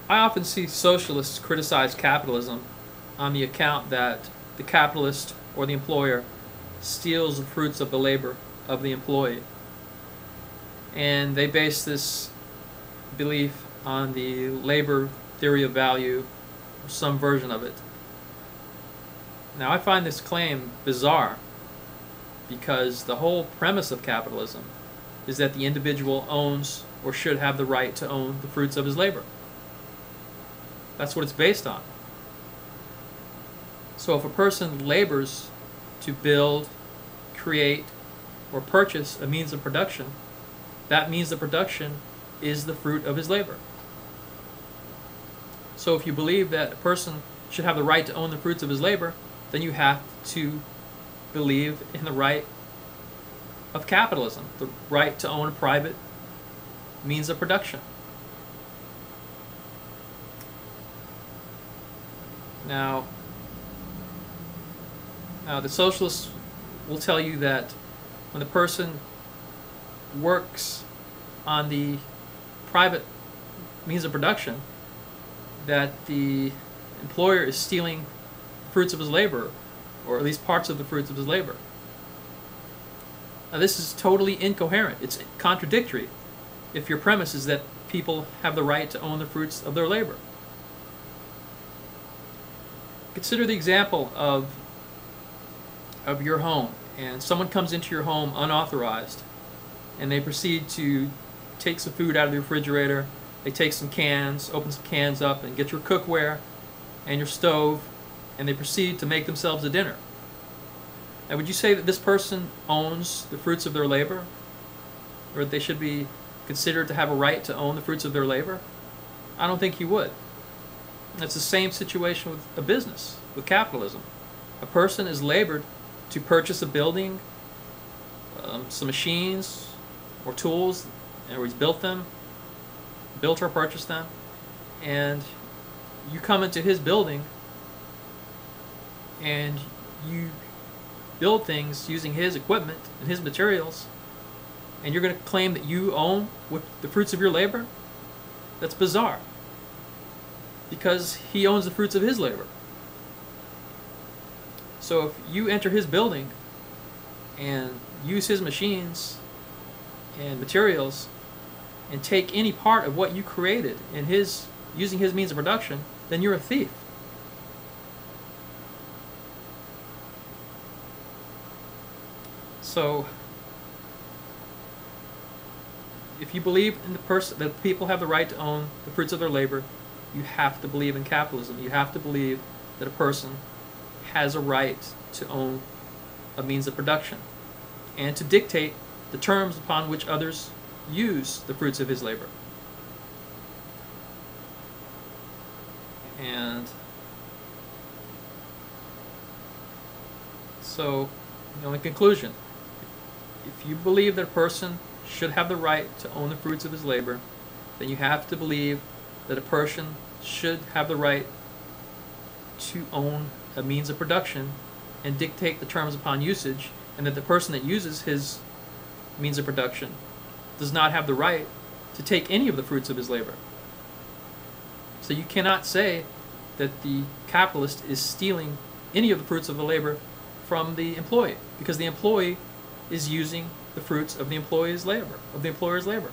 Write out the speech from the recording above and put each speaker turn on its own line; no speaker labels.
I often see socialists criticize capitalism on the account that the capitalist or the employer steals the fruits of the labor of the employee. And they base this belief on the labor theory of value, or some version of it. Now, I find this claim bizarre because the whole premise of capitalism is that the individual owns or should have the right to own the fruits of his labor. That's what it's based on. So if a person labors to build, create, or purchase a means of production, that means the production is the fruit of his labor. So if you believe that a person should have the right to own the fruits of his labor, then you have to believe in the right of capitalism, the right to own a private means of production. Now, the socialists will tell you that when the person works on the private means of production, that the employer is stealing fruits of his labor, or at least parts of the fruits of his labor. Now, this is totally incoherent. It's contradictory if your premise is that people have the right to own the fruits of their labor. Consider the example of your home, and someone comes into your home unauthorized, and they proceed to take some food out of the refrigerator. They take some cans, open some cans up, and get your cookware and your stove, and they proceed to make themselves a dinner. Now, would you say that this person owns the fruits of their labor, or that they should be considered to have a right to own the fruits of their labor? I don't think you would. It's the same situation with a business, with capitalism. A person has labored to purchase a building, some machines or tools, or he's built or purchased them, and you come into his building and you build things using his equipment and his materials, and you're going to claim that you own the fruits of your labor? That's bizarre, because he owns the fruits of his labor. So if you enter his building and use his machines and materials and take any part of what you created in using his means of production, then you're a thief. So if you believe in that people have the right to own the fruits of their labor, you have to believe in capitalism. You have to believe that a person has a right to own a means of production and to dictate the terms upon which others use the fruits of his labor. And so, in conclusion, if you believe that a person should have the right to own the fruits of his labor, then you have to believe that a person should have the right to own a means of production and dictate the terms upon usage, and that the person that uses his means of production does not have the right to take any of the fruits of his labor. So you cannot say that the capitalist is stealing any of the fruits of the labor from the employee, because the employee is using the fruits of the employee's labor, of the employer's labor.